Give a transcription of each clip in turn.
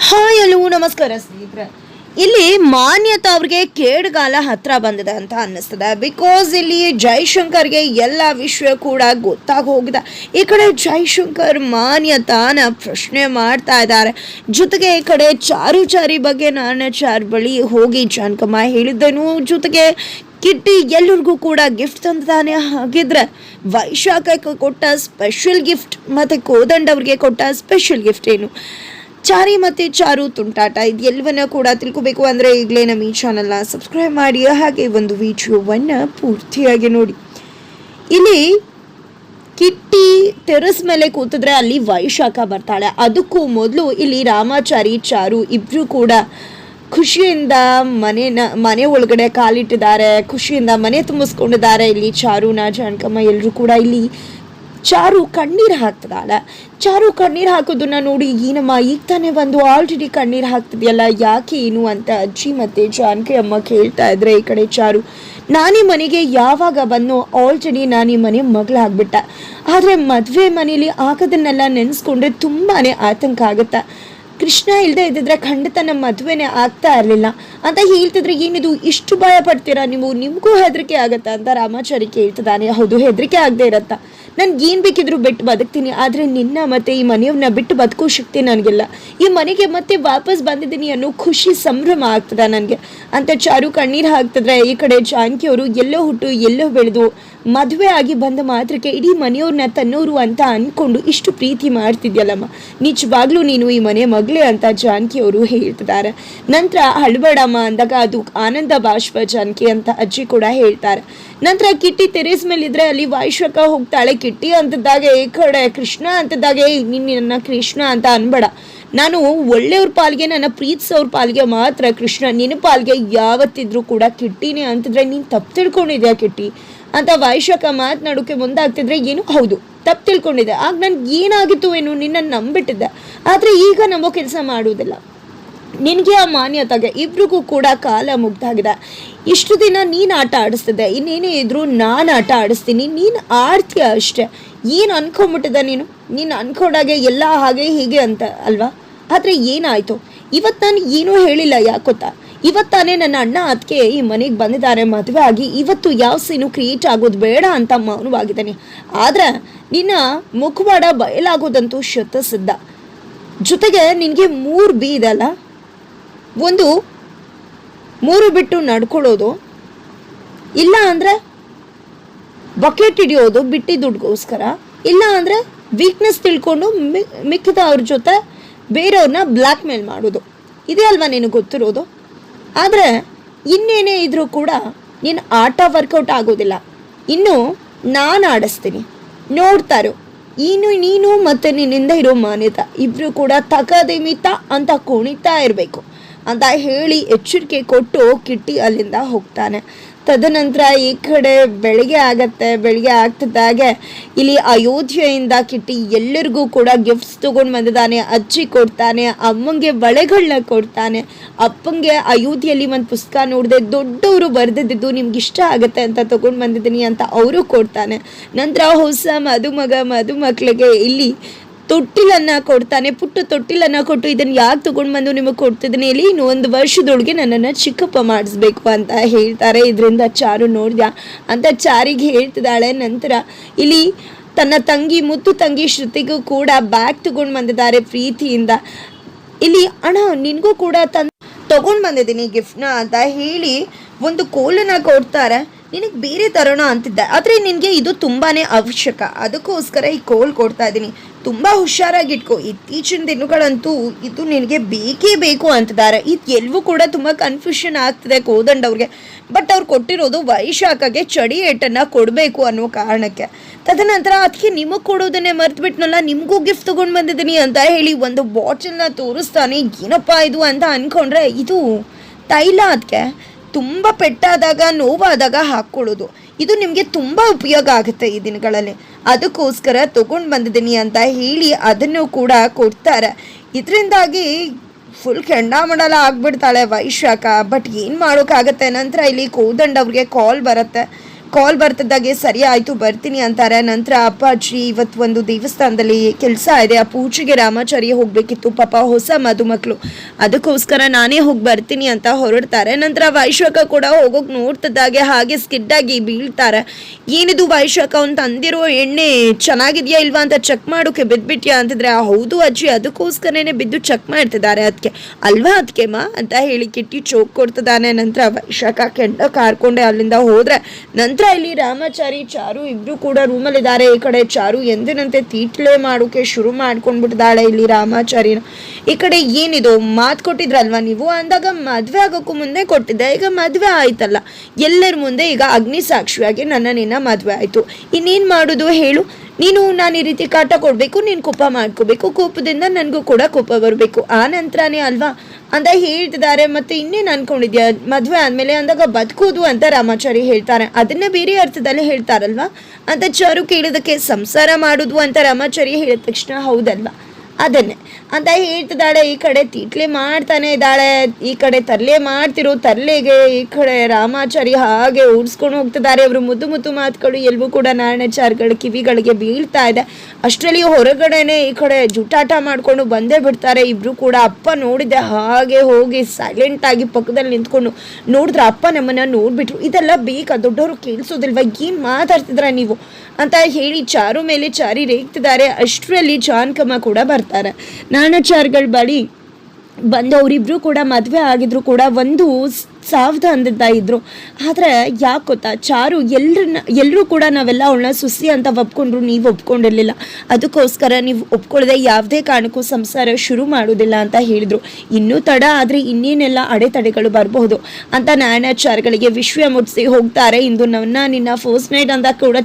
Hi hello ನಮಸ್ಕಾರ ಸ್ನೇಹಿತರೆ. ಇಲ್ಲಿ ಮಾನ್ಯತಾ ಅವ್ರಿಗೆ ಕೇಡುಗಾಲ ಹತ್ರ ಬಂದಿದೆ ಅಂತ ಅನ್ನಿಸ್ತದೆ. ಬಿಕಾಸ್ ಇಲ್ಲಿ ಜೈಶಂಕರ್ಗೆ ಎಲ್ಲ ವಿಷಯ ಕೂಡ ಗೊತ್ತಾಗಿ ಹೋಗಿದೆ. ಈ ಕಡೆ ಜೈಶಂಕರ್ ಮಾನ್ಯತಾನ ಪ್ರಶ್ನೆ ಮಾಡ್ತಾ ಇದ್ದಾರೆ. ಜೊತೆಗೆ ಈ ಕಡೆ ಚಾರು ಬಗ್ಗೆ ನಾನು ಚಾರ್ ಬಳಿ ಹೋಗಿ ಜಾನಕಮ್ಮ ಹೇಳಿದ್ದೆನು. ಜೊತೆಗೆ ಕಿಟ್ಟಿ ಎಲ್ಲರಿಗೂ ಕೂಡ ಗಿಫ್ಟ್ ತಂದಾನೆ. ಹಾಗಿದ್ರೆ ವೈಶಾಖಕ್ಕೆ ಕೊಟ್ಟ ಸ್ಪೆಷಲ್ ಗಿಫ್ಟ್ ಮತ್ತು ಕೋದಂಡ್ ಅವ್ರಿಗೆ ಕೊಟ್ಟ ಸ್ಪೆಷಲ್ ಗಿಫ್ಟ್ ಏನು? ಚಾರಿ ಮತ್ತು ಚಾರು ತುಂಟಾಟ ಇದು ಎಲ್ಲವನ್ನ ಕೂಡ ತಿಳ್ಕೊಬೇಕು ಅಂದರೆ ಈಗಲೇ ನಮ್ಮ ಈ ಚಾನಲ್ನ ಸಬ್ಸ್ಕ್ರೈಬ್ ಮಾಡಿ, ಹಾಗೆ ಒಂದು ವಿಡಿಯೋವನ್ನು ಪೂರ್ತಿಯಾಗಿ ನೋಡಿ. ಇಲ್ಲಿ ಕಿಟ್ಟಿ ಟೆರಸ್ ಮೇಲೆ ಕೂತಿದ್ರೆ ಅಲ್ಲಿ ವೈಶಾಖ ಬರ್ತಾಳೆ. ಅದಕ್ಕೂ ಮೊದಲು ಇಲ್ಲಿ ರಾಮಾಚಾರಿ ಚಾರು ಇಬ್ಬರು ಕೂಡ ಖುಷಿಯಿಂದ ಮನೆ ಒಳಗಡೆ ಕಾಲಿಟ್ಟಿದ್ದಾರೆ, ಖುಷಿಯಿಂದ ಮನೆ ತುಂಬಿಸ್ಕೊಂಡಿದ್ದಾರೆ. ಇಲ್ಲಿ ಚಾರುನ ಜಾನಕಮ್ಮ ಎಲ್ಲರೂ ಕೂಡ ಇಲ್ಲಿ ಚಾರು ಕಣ್ಣೀರು ಹಾಕ್ತದಾಳೆ. ಚಾರು ಕಣ್ಣೀರು ಹಾಕೋದನ್ನ ನೋಡಿ ಏನಮ್ಮ ಈಗ ತಾನೇ ಬಂದು ಆಲ್ರೆಡಿ ಕಣ್ಣೀರು ಹಾಕ್ತಿದೆಯಲ್ಲ, ಯಾಕೆ ಏನು ಅಂತ ಅಜ್ಜಿ ಮತ್ತು ಜಾನಕಿ ಅಮ್ಮ ಕೇಳ್ತಾ ಇದ್ರೆ ಈ ಕಡೆ ಚಾರು, ನಾನೇ ಮನೆಗೆ ಯಾವಾಗ ಬಂದು ಆಲ್ರೆಡಿ ನಾನೇ ಮನೆ ಮಗಳಾಗ್ಬಿಟ್ಟೆ. ಆದರೆ ಮದುವೆ ಮನೇಲಿ ಆಗೋದನ್ನೆಲ್ಲ ನೆನೆಸ್ಕೊಂಡ್ರೆ ತುಂಬಾ ಆತಂಕ ಆಗುತ್ತೆ. ಕೃಷ್ಣ ಇಲ್ಲದೆ ಇದ್ದಿದ್ರೆ ಖಂಡಿತ ನಮ್ಮ ಮದುವೆನೇ ಆಗ್ತಾ ಇರಲಿಲ್ಲ ಅಂತ ಹೇಳ್ತಿದ್ರೆ, ಏನಿದು ಇಷ್ಟು ಭಯ ಪಡ್ತೀರಾ ನೀವು? ನಿಮಗೂ ಹೆದರಿಕೆ ಆಗತ್ತಾ ಅಂತ ರಾಮಾಚಾರಿ ಕೇಳ್ತಿದ್ದಾನೆ. ಹೌದು, ಹೆದರಿಕೆ ಆಗದೆ ಇರತ್ತಾ? ನನ್ಗೆ ಏನು ಬೇಕಿದ್ರು ಬಿಟ್ಟು ಬದುಕ್ತೀನಿ, ಆದರೆ ನಿನ್ನ ಮತ್ತೆ ಈ ಮನೆಯವ್ರನ್ನ ಬಿಟ್ಟು ಬದುಕೋ ಶಕ್ತಿ ನನಗಿಲ್ಲ. ಈ ಮನೆಗೆ ಮತ್ತೆ ವಾಪಸ್ ಬಂದಿದ್ದೀನಿ ಅನ್ನೋ ಖುಷಿ ಸಂಭ್ರಮ ಆಗ್ತದ ನನಗೆ ಅಂತ ಚಾರು ಕಣ್ಣೀರು ಹಾಕ್ತಿದ್ರೆ, ಈ ಕಡೆ ಜಾನಕಿಯವರು ಎಲ್ಲೋ ಹುಟ್ಟು ಎಲ್ಲೋ ಬೆಳೆದು ಮದುವೆ ಆಗಿ ಬಂದ ಮಾತ್ರಕ್ಕೆ ಇಡೀ ಮನೆಯವ್ರನ್ನ ತನ್ನೋರು ಅಂತ ಅಂದ್ಕೊಂಡು ಇಷ್ಟು ಪ್ರೀತಿ ಮಾಡ್ತಿದ್ಯಲ್ಲಮ್ಮ, ನಿಜವಾಗ್ಲೂ ನೀನು ಈ ಮನೆ ಮಗಳೇ ಅಂತ ಜಾನಕಿಯವರು ಹೇಳ್ತಿದ್ದಾರೆ. ನಂತರ ಹಳಬೇಡಮ್ಮ ಅಂದಾಗ ಅದು ಆನಂದ ಬಾಷ್ಪ ಜಾನಕಿ ಅಂತ ಅಜ್ಜಿ ಕೂಡ ಹೇಳ್ತಾರೆ. ನಂತರ ಕಿಟ್ಟಿ ಟೆರೇಸ್ ಮೇಲಿದ್ರೆ ಅಲ್ಲಿ ವೈಶಾಖ ಹೋಗ್ತಾಳೆ. ಕಿಟ್ಟಿ ಅಂತಿದ್ದಾಗ ಈ ಕಡೆ ಕೃಷ್ಣ ಅಂತಿದ್ದಾಗ, ನನ್ನ ಕೃಷ್ಣ ಅಂತ ಅನ್ಬೇಡ, ನಾನು ಒಳ್ಳೆಯವ್ರ ಪಾಲ್ಗೆ ನನ್ನ ಪ್ರೀತಿಸೋರ್ ಪಾಲ್ಗೆ ಮಾತ್ರ ಕೃಷ್ಣ, ನಿನ್ನ ಪಾಲ್ಗೆ ಯಾವತ್ತಿದ್ರು ಕೂಡ ಕಿಟ್ಟಿನೇ ಅಂತಿದ್ರೆ ನೀನು ತಪ್ಪು ತಿಳ್ಕೊಂಡಿದ್ಯಾ ಕಿಟ್ಟಿ ಅಂತ ವೈಶಾಖ ಮಾತನಾಡೋಕೆ ಮುಂದಾಗ್ತಿದ್ರೆ, ಏನು ಹೌದು ತಪ್ಪು ತಿಳ್ಕೊಂಡಿದ್ದೆ, ಆಗ ನನ್ಗೆ ಏನಾಗಿತ್ತು ಏನು, ನಿನ್ನ ನಂಬಿಟ್ಟಿದ್ದೆ, ಆದರೆ ಈಗ ನಂಬೋ ಕೆಲಸ ಮಾಡುವುದಿಲ್ಲ. ನಿನಗೆ ಆ ಮಾನ್ಯತೆಗೆ ಇಬ್ರಿಗೂ ಕೂಡ ಕಾಲ ಮುಗ್ದಾಗಿದೆ. ಇಷ್ಟು ದಿನ ನೀನು ಆಟ ಆಡಿಸ್ತಿದ್ದೆ, ಇನ್ನೇನೇ ಇದ್ರು ನಾನು ಆಟ ಆಡಿಸ್ತೀನಿ, ನೀನು ಆಡ್ತೀಯ ಅಷ್ಟೇ. ಏನು ಅನ್ಕೊಂಬಿಟ್ಟಿದ್ದೆ ನೀನು ಅನ್ಕೊಂಡಾಗೆ ಎಲ್ಲ ಹಾಗೆ ಹೀಗೆ ಅಂತ ಅಲ್ವಾ? ಆದರೆ ಏನಾಯಿತು ಇವತ್ತು? ನಾನು ಏನೂ ಹೇಳಿಲ್ಲ, ಯಾಕೊತ್ತಾ? ಇವತ್ತಾನೇ ನನ್ನ ಅಣ್ಣ ಅದಕ್ಕೆ ಈ ಮನೆಗೆ ಬಂದಿದ್ದಾರೆ ಮದುವೆ ಆಗಿ. ಇವತ್ತು ಯಾವ ಸೀನು ಕ್ರಿಯೇಟ್ ಆಗೋದು ಬೇಡ ಅಂತ ಮೌನವಾಗಿದ್ದಾನೆ. ಆದರೆ ನಿನ್ನ ಮುಖವಾಡ ಬಯಲಾಗೋದಂತೂ ಶತಸಿದ್ಧ. ಜೊತೆಗೆ ನಿನಗೆ 3 ಬಿ ಇದಲ್ಲ, ಒಂದು 3 ಬಿಟ್ಟು ನಡ್ಕೊಳ್ಳೋದು, ಇಲ್ಲ ಅಂದರೆ ಬಕೆಟ್ ಹಿಡಿಯೋದು ಬಿಟ್ಟಿ ದುಡ್ಗೋಸ್ಕರ, ಇಲ್ಲ ಅಂದರೆ ವೀಕ್ನೆಸ್ ತಿಳ್ಕೊಂಡು ಮಿಕ್ಕಿದ ಅವ್ರ ಜೊತೆ ಬೇರೆಯವ್ರನ್ನ ಬ್ಲ್ಯಾಕ್ ಮೇಲ್ ಮಾಡೋದು. ಇದೇ ಅಲ್ವಾ ನೀನು ಗೊತ್ತಿರೋದು? ಆದರೆ ಇನ್ನೇನೇ ಇದ್ರೂ ಕೂಡ ನೀನು ಆಟ ವರ್ಕೌಟ್ ಆಗೋದಿಲ್ಲ. ಇನ್ನು ನಾನು ಆಡಿಸ್ತೀನಿ, ನೋಡ್ತಾರೋ ನೀನು ಮತ್ತು ನಿನ್ನಿಂದ ಇರೋ ಮಾನ್ಯತಾ ಇಬ್ಬರು ಕೂಡ ತಕದಿಮಿತ ಅಂತ ಕುಣಿತಾ ಇರಬೇಕು ಅಂತ ಹೇಳಿ ಎಚ್ಚರಿಕೆ ಕೊಟ್ಟು ಕಿಟ್ಟಿ ಅಲ್ಲಿಂದ ಹೋಗ್ತಾನೆ. ತದನಂತರ ಈ ಕಡೆ ಬೆಳಿಗ್ಗೆ ಆಗತ್ತೆ. ಬೆಳಿಗ್ಗೆ ಆಗ್ತಿದ್ದಾಗೆ ಇಲ್ಲಿ ಅಯೋಧ್ಯೆಯಿಂದ ಕಿಟ್ಟಿ ಎಲ್ಲರಿಗೂ ಕೂಡ ಗಿಫ್ಟ್ಸ್ ತೊಗೊಂಡು ಬಂದಿದ್ದಾನೆ. ಅಜ್ಜಿ ಕೊಡ್ತಾನೆ, ಅಮ್ಮಂಗೆ ಬಳೆಗಳನ್ನ ಕೊಡ್ತಾನೆ, ಅಪ್ಪಂಗೆ ಅಯೋಧ್ಯೆಯಲ್ಲಿ ಒಂದು ಪುಸ್ತಕ ನೋಡಿದೆ, ದೊಡ್ಡವರು ಬರೆದಿದ್ದು ನಿಮ್ಗೆ ಇಷ್ಟ ಆಗುತ್ತೆ ಅಂತ ತೊಗೊಂಡು ಬಂದಿದ್ದೀನಿ ಅಂತ ಅವರು ಕೊಡ್ತಾನೆ. ನಂತರ ಹೊಸ ಮದುಮಕ್ಕಳಿಗೆ ಇಲ್ಲಿ ತೊಟ್ಟಿಲನ್ನು ಕೊಡ್ತಾನೆ. ಪುಟ್ಟ ತೊಟ್ಟಿಲನ್ನು ಕೊಟ್ಟು, ಇದನ್ನು ಯಾಕೆ ತೊಗೊಂಡು ಬಂದು ನಿಮಗೆ ಕೊಡ್ತಿದ್ದೀನಿ, ಇಲ್ಲಿ ಇನ್ನು 1 ವರ್ಷದೊಳಗೆ ನನ್ನನ್ನು ಚಿಕ್ಕಪ್ಪ ಮಾಡಿಸ್ಬೇಕು ಅಂತ ಹೇಳ್ತಾರೆ. ಇದರಿಂದ ಚಾರು ನೋಡಿದ್ಯಾ ಅಂತ ಚಾರಿಗೆ ಹೇಳ್ತಿದ್ದಾಳೆ. ನಂತರ ಇಲ್ಲಿ ತನ್ನ ತಂಗಿ ಮುತ್ತು ತಂಗಿ ಶ್ರುತಿಗೂ ಕೂಡ ಬ್ಯಾಗ್ ತೊಗೊಂಡು ಬಂದಿದ್ದಾರೆ ಪ್ರೀತಿಯಿಂದ. ಇಲ್ಲಿ ಅಣ್ಣ ನಿನಗೂ ಕೂಡ ತೊಗೊಂಡು ಬಂದಿದ್ದೀನಿ ಗಿಫ್ಟ್ನ ಅಂತ ಹೇಳಿ ಒಂದು ಕೋಲನ್ನು ಕೊಡ್ತಾರೆ. ನಿನಗೆ ಬೇರೆ ತರೋಣ ಅಂತಿದ್ದೆ, ಆದರೆ ನಿನಗೆ ಇದು ತುಂಬಾ ಅವಶ್ಯಕ, ಅದಕ್ಕೋಸ್ಕರ ಈ ಕೋಲ್ ಕೊಡ್ತಾ ಇದ್ದೀನಿ, ತುಂಬ ಹುಷಾರಾಗಿಟ್ಕೋ. ಇತ್ತೀಚಿನ ದಿನಗಳಂತೂ ಇದು ನಿನಗೆ ಬೇಕೇ ಬೇಕು ಅಂತಿದ್ದಾರೆ. ಇದು ಎಲ್ಲವೂ ಕೂಡ ತುಂಬ ಕನ್ಫ್ಯೂಷನ್ ಆಗ್ತಿದೆ ಕೋದಂಡ್ ಅವ್ರಿಗೆ. ಬಟ್ ಅವ್ರು ಕೊಟ್ಟಿರೋದು ವೈಶಾಖಗೆ ಚಡಿ ಏಟನ್ನು ಕೊಡಬೇಕು ಅನ್ನೋ ಕಾರಣಕ್ಕೆ. ತದನಂತರ ಅದಕ್ಕೆ ನಿಮಗೆ ಕೊಡೋದನ್ನೇ ಮರ್ತ್ಬಿಟ್ನಲ್ಲ, ನಿಮಗೂ ಗಿಫ್ಟ್ ತೊಗೊಂಡು ಬಂದಿದ್ದೀನಿ ಅಂತ ಹೇಳಿ ಒಂದು ಬಾಟಲ್ನ ತೋರಿಸ್ತಾನೆ. ಏನಪ್ಪ ಇದು ಅಂತ ಅಂದ್ಕೊಂಡ್ರೆ, ಇದು ತೈಲ, ಅದಕ್ಕೆ ತುಂಬ ಪೆಟ್ಟಾದಾಗ ನೋವಾದಾಗ ಹಾಕ್ಕೊಳ್ಳೋದು. ಇದು ನಿಮಗೆ ತುಂಬ ಉಪಯೋಗ ಆಗುತ್ತೆ ಈ ದಿನಗಳಲ್ಲಿ, ಅದಕ್ಕೋಸ್ಕರ ತೊಗೊಂಡು ಬಂದಿದ್ದೀನಿ ಅಂತ ಹೇಳಿ ಅದನ್ನು ಕೂಡ ಕೊಡ್ತಾರೆ. ಇದರಿಂದಾಗಿ ಫುಲ್ ಕೆಂಡಾಮಂಡಲ ಆಗ್ಬಿಡ್ತಾಳೆ ವೈಶಾಖ. ಬಟ್ ಏನು ಮಾಡೋಕ್ಕಾಗತ್ತೆ? ನಂತರ ಇಲ್ಲಿ ಕೋದಂಡ್ ಅವ್ರಿಗೆ ಕಾಲ್ ಬರುತ್ತೆ. ಕಾಲ್ ಬರ್ತಿದ್ದಾಗೆ ಸರಿ ಆಯಿತು ಬರ್ತೀನಿ ಅಂತಾರೆ. ನಂತರ ಅಪ್ಪಾಜಿ ಇವತ್ತು ಒಂದು ದೇವಸ್ಥಾನದಲ್ಲಿ ಕೆಲಸ ಇದೆ, ಆ ಪೂಜೆಗೆ ರಾಮಾಚಾರಿ ಹೋಗಬೇಕಿತ್ತು, ಪಾಪ ಹೊಸ ಮದುಮಕ್ಕಳು, ಅದಕ್ಕೋಸ್ಕರ ನಾನೇ ಹೋಗಿ ಬರ್ತೀನಿ ಅಂತ ಹೊರಡ್ತಾರೆ. ನಂತರ ವೈಶಾಖ ಕೂಡ ಹೋಗೋಕೆ ನೋಡ್ತಿದ್ದಾಗೆ ಹಾಗೆ ಸ್ಕಿಡ್ಡಾಗಿ ಬೀಳ್ತಾರೆ. ಏನಿದು ವೈಶಾಖ ಅವ್ನು ತಂದಿರೋ ಎಣ್ಣೆ ಚೆನ್ನಾಗಿದೆಯಾ ಇಲ್ವಾ ಅಂತ ಚೆಕ್ ಮಾಡೋಕೆ ಬಿದ್ದುಬಿಟ್ಯಾ ಅಂತಿದ್ರೆ, ಹೌದು ಅಜ್ಜಿ ಅದಕ್ಕೋಸ್ಕರನೇ ಬಿದ್ದು ಚೆಕ್ ಮಾಡ್ತಿದ್ದಾರೆ ಅದಕ್ಕೆ ಅಲ್ವಾ ಅದಕ್ಕೆ ಮಾ ಅಂತ ಹೇಳಿ ಕಿಟ್ಟಿ ಚೋಕ್ ಕೊಡ್ತಿದ್ದಾನೆ. ನಂತರ ವೈಶಾಖ ಕೆಂಡ ಕಾರ್ಕೊಂಡೆ ಅಲ್ಲಿಂದ ಹೋದ್ರೆ. ನಂತರ ಇಲ್ಲಿ ರಾಮಾಚಾರಿ ಚಾರು ಇಬ್ರು ಕೂಡ ರೂಮಲ್ಲಿದ್ದಾರೆ. ಈ ಕಡೆ ಚಾರು ಎಂದಿನಂತೆ ತೀಟ್ಲೆ ಮಾಡೋಕೆ ಶುರು ಮಾಡ್ಕೊಂಡ್ಬಿಟ್ಟಿದ್ದಾಳೆ ಇಲ್ಲಿ ರಾಮಾಚಾರಿನ. ಈ ಕಡೆ ಏನಿದು ಮಾತು ಕೊಟ್ಟಿದ್ರಲ್ವಾ ನೀವು ಅಂದಾಗ ಮದ್ವೆ ಆಗೋಕ್ಕೂ ಮುಂದೆ ಕೊಟ್ಟಿದ್ದೆ, ಈಗ ಮದ್ವೆ ಆಯ್ತಲ್ಲ ಎಲ್ಲರ ಮುಂದೆ, ಈಗ ಅಗ್ನಿ ಸಾಕ್ಷಿಯಾಗಿ ನನ್ನ ನಿನ್ನ ಮದ್ವೆ ಆಯ್ತು, ಇನ್ನೇನ್ ಮಾಡೋದು ಹೇಳು ನೀನು. ನಾನು ಈ ರೀತಿ ಕಾಟ ಕೊಡಬೇಕು, ನೀನು ಕೋಪ ಮಾಡ್ಕೋಬೇಕು, ಕೋಪದಿಂದ ನನಗೂ ಕೂಡ ಕೋಪ ಬರಬೇಕು, ಆ ನಂತರನೇ ಅಲ್ವಾ ಅಂತ ಹೇಳ್ತಿದ್ದಾರೆ. ಮತ್ತೆ ಇನ್ನೇನು ಅನ್ಕೊಂಡಿದ್ಯಾ ಮದುವೆ ಆದಮೇಲೆ ಅಂದಾಗ ಬದುಕೋದು ಅಂತ ರಾಮಾಚಾರಿ ಹೇಳ್ತಾರೆ, ಅದನ್ನೇ ಬೇರೆ ಅರ್ಥದಲ್ಲಿ ಹೇಳ್ತಾರಲ್ವಾ ಅಂತ ಚಾರು ಕೇಳಿದಕ್ಕೆ ಸಂಸಾರ ಮಾಡೋದು ಅಂತ ರಾಮಾಚಾರಿ ಹೇಳಿದ ತಕ್ಷಣ ಹೌದಲ್ವಾ ಅದನ್ನೇ ಅಂತ ಹೇಳ್ತಿದ್ದಾಳೆ. ಈ ಕಡೆ ತೀಟ್ಲೆ ಮಾಡ್ತಾನೆ ಇದ್ದಾಳೆ, ಈ ಕಡೆ ತರ್ಲೆ ಮಾಡ್ತಿರೋ ತರ್ಲೆಗೆ ಈ ಕಡೆ ರಾಮಾಚಾರಿ ಹಾಗೆ ಓಡಿಸ್ಕೊಂಡು ಹೋಗ್ತಿದ್ದಾರೆ. ಅವರು ಮುದ್ದು ಮುದ್ದು ಮಾತುಗಳು ಎಲ್ಲವೂ ಕೂಡ ನಾರಾಯಣಾಚಾರ್ಯಗಳ ಕಿವಿಗಳಿಗೆ ಬೀಳ್ತಾ ಇದೆ. ಅಷ್ಟರಲ್ಲಿ ಹೊರಗಡೆನೆ ಈ ಕಡೆ ಜುಟಾಟ ಮಾಡ್ಕೊಂಡು ಬಂದೇ ಬಿಡ್ತಾರೆ ಇಬ್ರು ಕೂಡ. ಅಪ್ಪ ನೋಡಿದೆ ಹಾಗೆ ಹೋಗಿ ಸೈಲೆಂಟ್ ಆಗಿ ಪಕ್ಕದಲ್ಲಿ ನಿಂತ್ಕೊಂಡು ನೋಡಿದ್ರೆ ಅಪ್ಪ ನಮ್ಮನ್ನ ನೋಡ್ಬಿಟ್ರು. ಇದೆಲ್ಲ ಬೇಕಾ ದೊಡ್ಡವರು ಕೇಳಿಸೋದಿಲ್ವಾ, ಏನು ಮಾತಾಡ್ತಿದ್ರ ನೀವು ಅಂತ ಹೇಳಿ ಚಾರು ಮೇಲೆ ಚಾರಿ ರೇಗ್ತಿದ್ದಾರೆ. ಅಷ್ಟರಲ್ಲಿ ಜಾನ್ಕಮ್ಮ ಕೂಡ ಬರ್ತಾರೆ ನಾರಾಯಣಾಚಾರ್ಯಗಳ ಬಳಿ ಬಂದು. ಅವರಿಬ್ರು ಕೂಡ ಮದುವೆ ಆಗಿದ್ರು ಕೂಡ ಒಂದು ಸಾವಧಾನದಿಂದ ಇದ್ರು. ಆದರೆ ಯಾಕೆ ಗೊತ್ತಾ, ಚಾರು ಎಲ್ಲರೂ ಕೂಡ ನಾವೆಲ್ಲ ಅವಳನ್ನ ಸುಸಿ ಅಂತ ಒಪ್ಕೊಂಡ್ರು, ನೀವು ಒಪ್ಕೊಂಡಿರಲಿಲ್ಲ, ಅದಕ್ಕೋಸ್ಕರ ನೀವು ಒಪ್ಕೊಳ್ಳದೆ ಯಾವುದೇ ಕಾರಣಕ್ಕೂ ಸಂಸಾರ ಶುರು ಮಾಡೋದಿಲ್ಲ ಅಂತ ಹೇಳಿದರು. ಇನ್ನೂ ತಡ ಆದರೆ ಇನ್ನೇನೆಲ್ಲ ಅಡೆತಡೆಗಳು ಬರಬಹುದು ಅಂತ ನಾರಾಯಣಾಚಾರ್ಯಗಳಿಗೆ ವಿಷಯ ಮುಟ್ಟಿಸಿ ಹೋಗ್ತಾರೆ. ಇಂದು ನಿನ್ನ ಫಸ್ಟ್ ನೈಟ್ ಅಂತ ಕೂಡ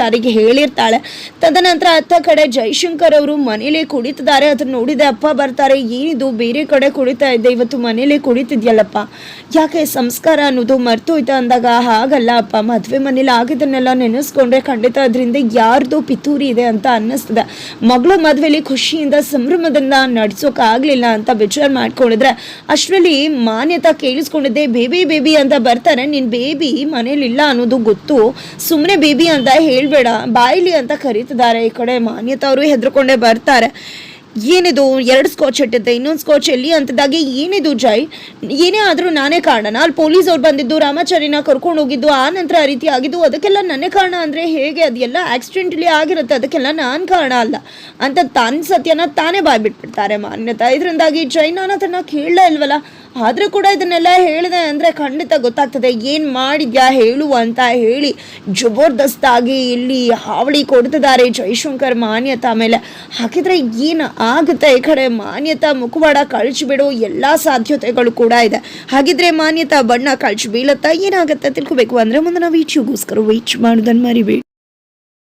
ಚಾರಿಗೆ ಹೇಳಿರ್ತಾಳೆ. ತದನಂತರ ಅತ್ತ ಕಡೆ ಜೈಶಂಕರ್ ಅವರು ಮನೇಲಿ ಕುಡಿತಿದ್ದಾರೆ. ಅದನ್ನ ನೋಡಿದೆ ಅಪ್ಪ ಬರ್ತಾರೆ, ಏನಿದು ಬೇರೆ ಕಡೆ ಕುಡಿತಾ ಇದ್ದೆ, ಇವತ್ತು ಮನೇಲಿ ಕುಡಿತಿದ್ಯಲ್ಲಪ್ಪ, ಯಾಕೆ ಸಂಸ್ಕಾರ ಅನ್ನೋದು ಮರ್ತೋಯ್ತ ಅಂದಾಗ ಹಾಗಲ್ಲ ಅಪ್ಪ, ಮದುವೆ ಮನೇಲಿ ಆಗಿದ್ದನ್ನೆಲ್ಲ ನೆನೆಸ್ಕೊಂಡ್ರೆ ಖಂಡಿತ ಅದರಿಂದ ಯಾರ್ದು ಪಿತೂರಿ ಇದೆ ಅಂತ ಅನ್ನಿಸ್ತದೆ. ಮಗಳು ಮದುವೆಲಿ ಖುಷಿಯಿಂದ ಸಂಭ್ರಮದಿಂದ ನಡ್ಸೋಕ್ಕಾಗಲಿಲ್ಲ ಅಂತ ವಿಚಾರ ಮಾಡ್ಕೊಂಡಿದ್ರೆ ಅಷ್ಟರಲ್ಲಿ ಮಾನ್ಯತಾ ಕೇಳಿಸ್ಕೊಂಡಿದ್ದೆ ಬೇಬಿ ಬೇಬಿ ಅಂತ ಬರ್ತಾರೆ. ನಿನ್ನ ಬೇಬಿ ಮನೇಲಿಲ್ಲ ಅನ್ನೋದು ಗೊತ್ತು, ಸುಮ್ಮನೆ ಬೇಬಿ ಅಂತ ಹೇಳ್ಬೇಡ, ಬಾಯಿಲಿ ಅಂತ ಕರೀತಿದ್ದಾರೆ. ಈ ಕಡೆ ಮಾನ್ಯತಾ ಅವರು ಹೆದರ್ಕೊಂಡೇ ಬರ್ತಾರೆ. ಏನಿದು 2 ಸ್ಕಾಚ್ ಇಟ್ಟಿದ್ದೆ, ಇನ್ನೊಂದು ಸ್ಕಾಚ್ ಎಲ್ಲಿ ಅಂತದಾಗೆ ಏನಿದು ಜೈ, ಏನೇ ಆದರೂ ನಾನೇ ಕಾರಣ, ಅಲ್ಲಿ ಪೊಲೀಸ್ ಅವ್ರು ಬಂದಿದ್ದು ರಾಮಾಚಾರಿನ ಕರ್ಕೊಂಡು ಹೋಗಿದ್ದು, ಆ ನಂತರ ಆ ರೀತಿ ಆಗಿದ್ದು, ಅದಕ್ಕೆಲ್ಲ ನನ್ನೇ ಕಾರಣ ಅಂದರೆ ಹೇಗೆ, ಅದೆಲ್ಲ ಆಕ್ಸಿಡೆಂಟ್ಲಿ ಆಗಿರುತ್ತೆ, ಅದಕ್ಕೆಲ್ಲ ನಾನು ಕಾರಣ ಅಲ್ಲ ಅಂತ ತನ್ನ ಸತ್ಯನ ತಾನೇ ಬಾಯ್ಬಿಟ್ಬಿಡ್ತಾರೆ ಮಾನ್ಯತಾ. ಇದರಿಂದಾಗಿ ಜೈ ನಾನು ಅದನ್ನು ಕೇಳಲೇ ಇಲ್ವಲ್ಲ, ಆದರೂ ಕೂಡ ಇದನ್ನೆಲ್ಲ ಹೇಳಿದೆ ಅಂದರೆ ಖಂಡಿತ ಗೊತ್ತಾಗ್ತದೆ ಏನು ಮಾಡಿದ್ಯಾ ಹೇಳು ಅಂತ ಹೇಳಿ ಜಬರ್ದಸ್ತಾಗಿ ಇಲ್ಲಿ ಹಾವಳಿ ಕೊಡ್ತಿದ್ದಾರೆ ಜೈಶಂಕರ್ ಮಾನ್ಯತಾ ಮೇಲೆ. ಹಾಕಿದ್ರೆ ಏನು ಆಗುತ್ತೆ, ಈ ಕಡೆ ಮಾನ್ಯತಾ ಮುಖವಾಡ ಕಳಿಸ್ಬಿಡೋ ಎಲ್ಲ ಸಾಧ್ಯತೆಗಳು ಕೂಡ ಇದೆ. ಹಾಗಿದ್ರೆ ಮಾನ್ಯತಾ ಬಣ್ಣ ಕಳಿಸಿ ಬೀಳತ್ತಾ, ಏನಾಗುತ್ತೆ ತಿಳ್ಕೊಬೇಕು ಅಂದರೆ ಮುಂದೆ ನಾವು ವೀಡಿಯೋಗೋಸ್ಕರ ವೇಟ್ ಮಾಡೋದನ್ನು ಮರಿಬೇಡಿ.